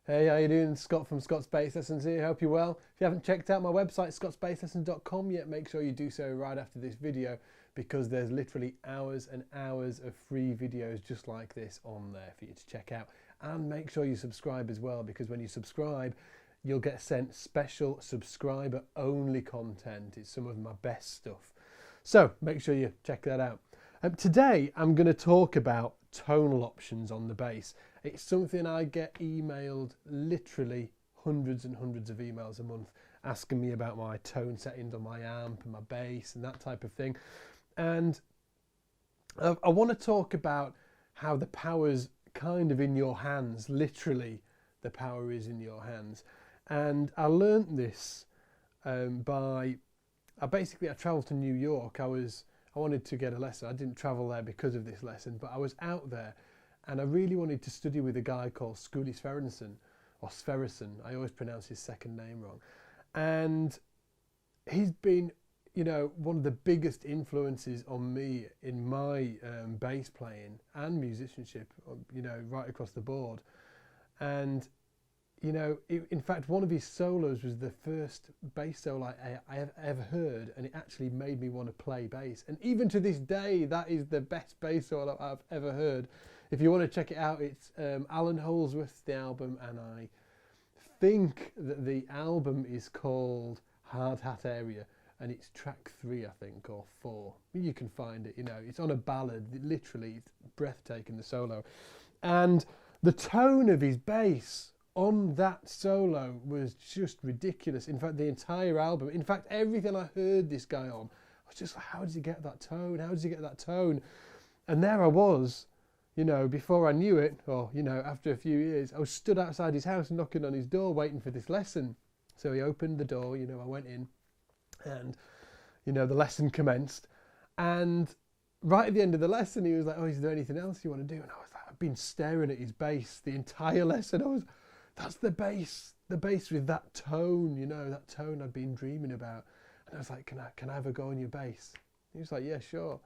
Hey, how you doing? Scott from Scott's Bass Lessons here. Hope you're well. If you haven't checked out my website, scottsbasslessons.com yet, make sure you do so right after this video because there's literally hours and hours of free videos just like this on there for you to check out. And make sure you subscribe as well, because when you subscribe, you'll get sent special subscriber-only content. It's some of my best stuff. So make sure you check that out. Today, I'm going to talk about tonal options on the bass. It's something I get emailed literally hundreds and hundreds of emails a month asking me about my tone settings on my amp and my bass and that type of thing. And I want to talk about how the power's kind of in your hands. Literally, the power is in your hands. And I learned this I travelled to New York. I wanted to get a lesson. I didn't travel there because of this lesson, but I was out there and I really wanted to study with a guy called Skuli Sverrisson, or Sverrisson. I always pronounce his second name wrong. And he's been, one of the biggest influences on me in my bass playing and musicianship, right across the board. And in fact, one of his solos was the first bass solo I have ever heard, and it actually made me want to play bass. And even to this day, that is the best bass solo I've ever heard. If you want to check it out, it's Alan Holdsworth's the album, and I think that the album is called Hard Hat Area, and it's track 3, I think, or 4. You can find it, it's on a ballad. Literally, it's breathtaking, the solo. And the tone of his bass on that solo was just ridiculous. In fact, the entire album, in fact, everything I heard this guy on, I was just like, how does he get that tone? How does he get that tone? And there I was, before I knew it, or, after a few years, I was stood outside his house knocking on his door waiting for this lesson. So he opened the door, I went in and, the lesson commenced. And right at the end of the lesson, he was like, oh, is there anything else you want to do? And I was like, I've been staring at his bass the entire lesson. That's the bass with that tone, that tone I've been dreaming about. And I was like, can I have a go on your bass? He was like, yeah, sure.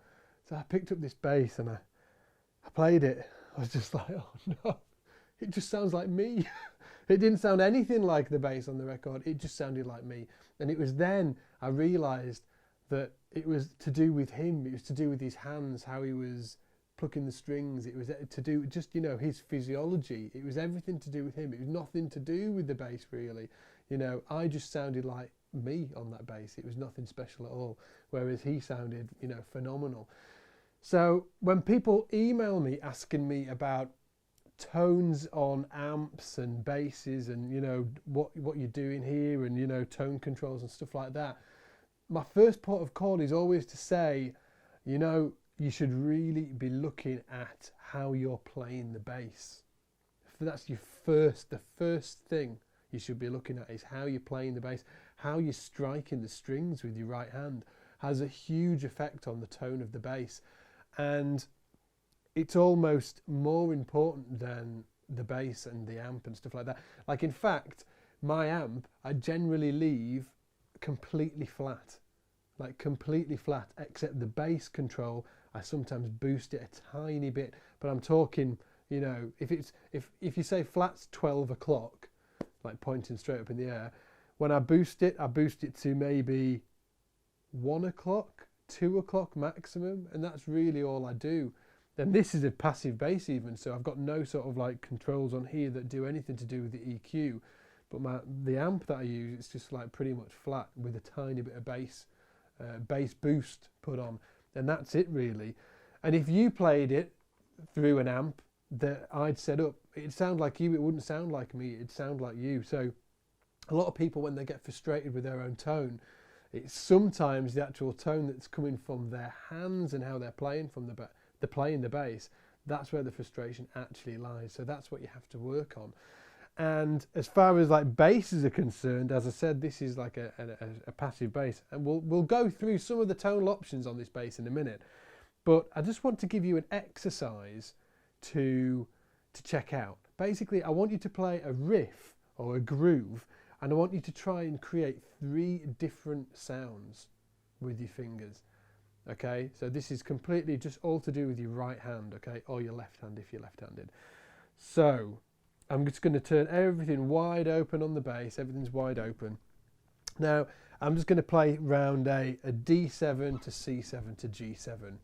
So I picked up this bass and I played it. I was just like, oh no, it just sounds like me. It didn't sound anything like the bass on the record. It just sounded like me. And it was then I realised that it was to do with him. It was to do with his hands, how he was plucking the strings. It was to do just his physiology. It was everything to do with him. It was nothing to do with the bass really. I just sounded like me on that bass. It was nothing special at all, whereas he sounded phenomenal. So when people email me asking me about tones on amps and basses and what you're doing here and tone controls and stuff like that, my first port of call is always to say, you should really be looking at how you're playing the bass. That's the first thing you should be looking at is how you're playing the bass. How you're striking the strings with your right hand has a huge effect on the tone of the bass. And it's almost more important than the bass and the amp and stuff like that. Like, in fact, my amp, I generally leave completely flat. Like completely flat, except the bass control, I sometimes boost it a tiny bit, but I'm talking, if you say flat's 12 o'clock, like pointing straight up in the air, when I boost it to maybe 1 o'clock, 2 o'clock maximum, and that's really all I do. Then this is a passive bass even, so I've got no sort of like controls on here that do anything to do with the EQ, but the amp that I use, it's just like pretty much flat with a tiny bit of bass boost put on, and that's it really. And if you played it through an amp that I'd set up, it'd sound like you, it wouldn't sound like me, it'd sound like you. So a lot of people, when they get frustrated with their own tone, it's sometimes the actual tone that's coming from their hands and how they're playing from playing the bass. That's where the frustration actually lies. So that's what you have to work on. And as far as like basses are concerned, as I said, this is like a passive bass, and we'll go through some of the tonal options on this bass in a minute. But I just want to give you an exercise to check out. Basically, I want you to play a riff or a groove, and I want you to try and create 3 different sounds with your fingers. Okay, so this is completely just all to do with your right hand, okay, or your left hand if you're left-handed. So I'm just going to turn everything wide open on the bass. Everything's wide open. Now I'm just going to play round a D7 to C7 to G7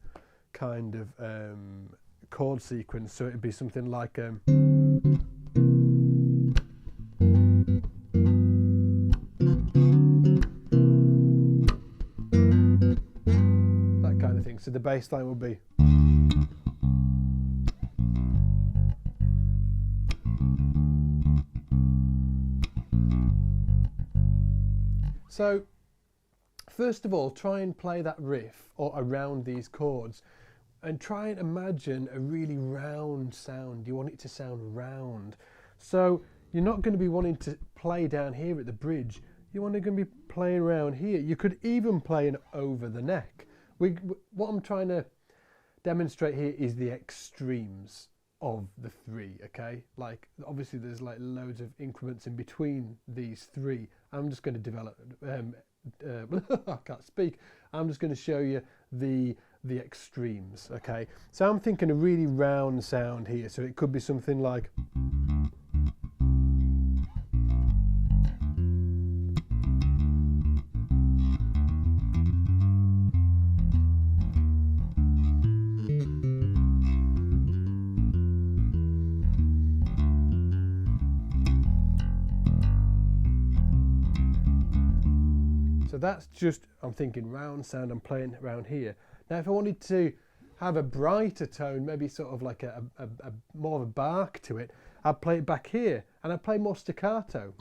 kind of chord sequence. So it'd be something like that kind of thing. So the bass line will be. So first of all, try and play that riff or around these chords and try and imagine a really round sound. You want it to sound round. So you're not going to be wanting to play down here at the bridge. You're going to be playing around here. You could even play an over the neck. What I'm trying to demonstrate here is the extremes of the three, okay? Like obviously there's like loads of increments in between these three. I'm just going to develop I can't speak. I'm just going to show you the extremes, okay? So I'm thinking a really round sound here, so it could be something like so that's just, I'm thinking round sound, I'm playing around here. Now if I wanted to have a brighter tone, maybe sort of like a more of a bark to it, I'd play it back here and I'd play more staccato.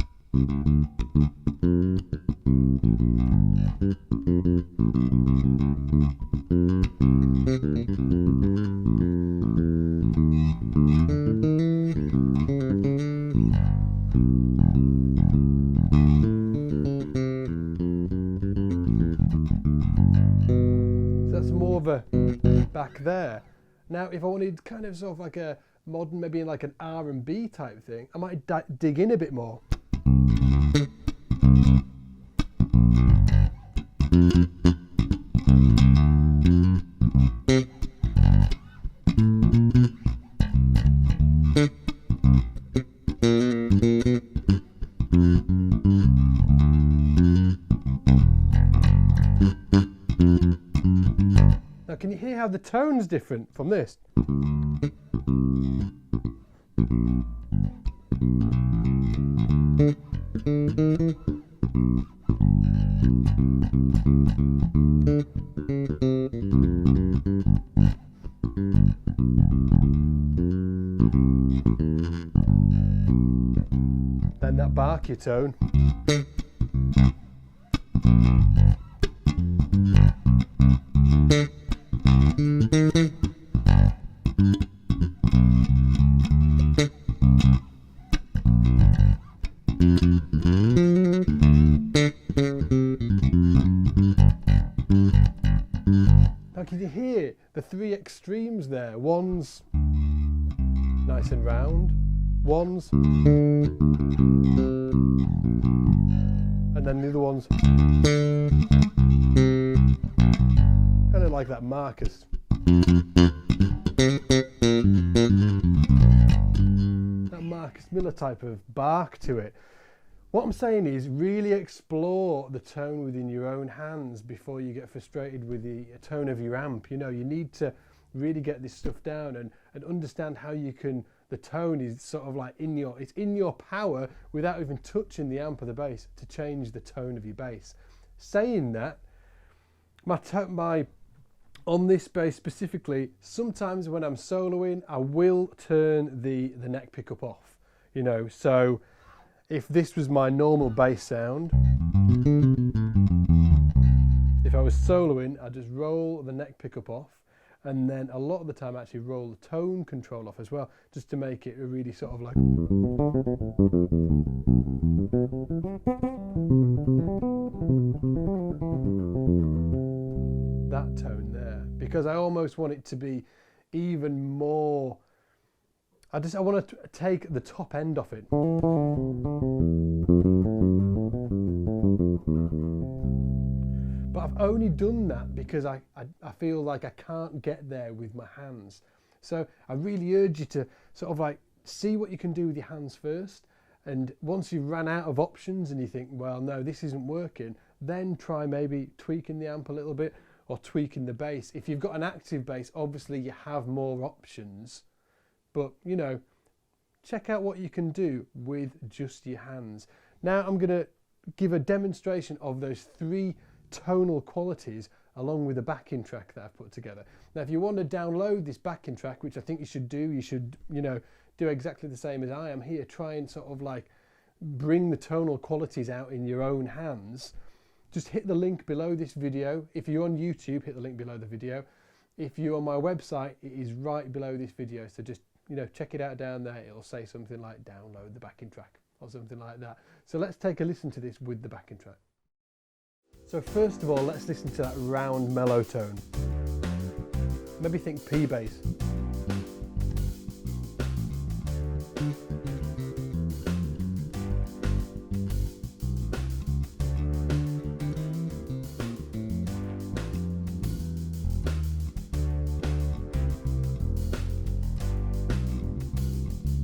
More of a back there. Now if I wanted kind of sort of like a modern, maybe in like an R&B type thing, I might dig in a bit more. Now can you hear how the tone's different from this? Then that barky tone. Now can you hear the three extremes there? One's nice and round, one's, and then the other one's kind of like that Marcus. That Marcus Miller type of bark to it. What I'm saying is really explore the tone within your own hands before you get frustrated with the tone of your amp. You know, you need to really get this stuff down and understand how you can, the tone is sort of like it's in your power without even touching the amp or the bass to change the tone of your bass. Saying that, on this bass specifically, sometimes when I'm soloing, I will turn the neck pickup off, you know, so if this was my normal bass sound, if I was soloing, I'd just roll the neck pickup off, and then a lot of the time I actually roll the tone control off as well, just to make it a really sort of like that tone there, because I almost want it to be even more. I want to take the top end off it. But I've only done that because I feel like I can't get there with my hands. So I really urge you to sort of like see what you can do with your hands first, and once you've ran out of options and you think, well, no, this isn't working, then try maybe tweaking the amp a little bit or tweaking the bass. If you've got an active bass, obviously you have more options, but you know, check out what you can do with just your hands. Now I'm going to give a demonstration of those 3 tonal qualities along with the backing track that I've put together. Now if you want to download this backing track, which I think you should do, you should, you know, do exactly the same as I am here, try and sort of like bring the tonal qualities out in your own hands. Just hit the link below this video. If you're on YouTube, hit the link below the video. If you're on my website, it is right below this video, so just, you know, check it out down there. It'll say something like download the backing track or something like that. So let's take a listen to this with the backing track. So first of all, let's listen to that round mellow tone. Maybe think P bass.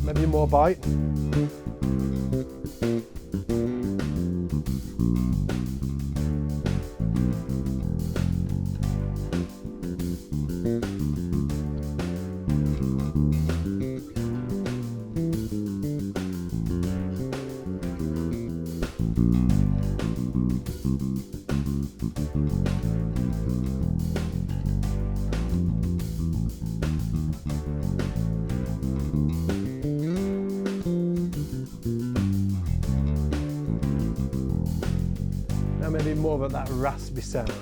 Maybe more bite. Now maybe more of that raspy sound.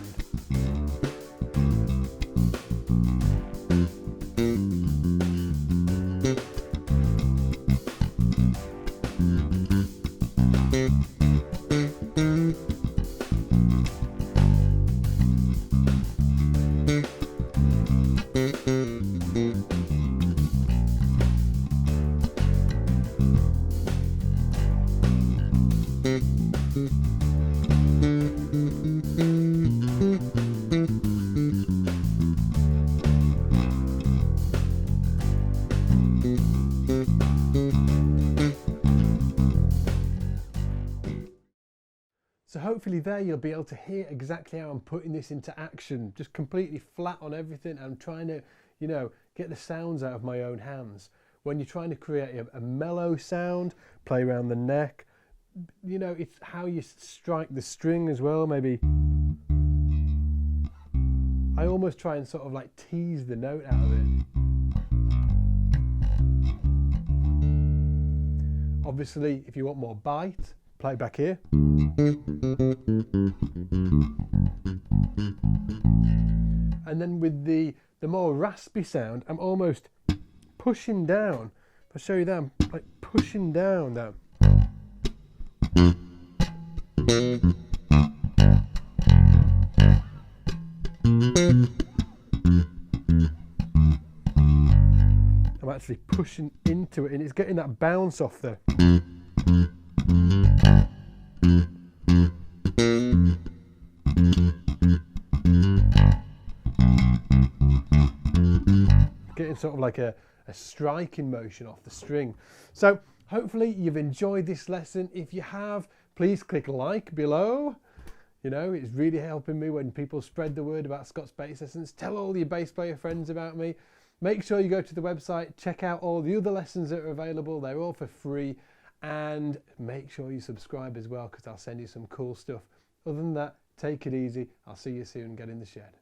So hopefully there you'll be able to hear exactly how I'm putting this into action, just completely flat on everything. I'm trying to, you know, get the sounds out of my own hands. When you're trying to create a mellow sound, play around the neck, you know, it's how you strike the string as well. Maybe I almost try and sort of like tease the note out of it. Obviously, if you want more bite, play back here. And then with the more raspy sound, I'm almost pushing down. If I show you that, I'm like pushing down that. I'm actually pushing into it and it's getting that bounce off there. Getting sort of like a striking motion off the string. So hopefully you've enjoyed this lesson. If you have, please click like below. You know, it's really helping me when people spread the word about Scott's Bass Lessons. Tell all your bass player friends about me. Make sure you go to the website, check out all the other lessons that are available. They're all for free. And make sure you subscribe as well, because I'll send you some cool stuff. Other than that, take it easy. I'll see you soon. Get in the shed.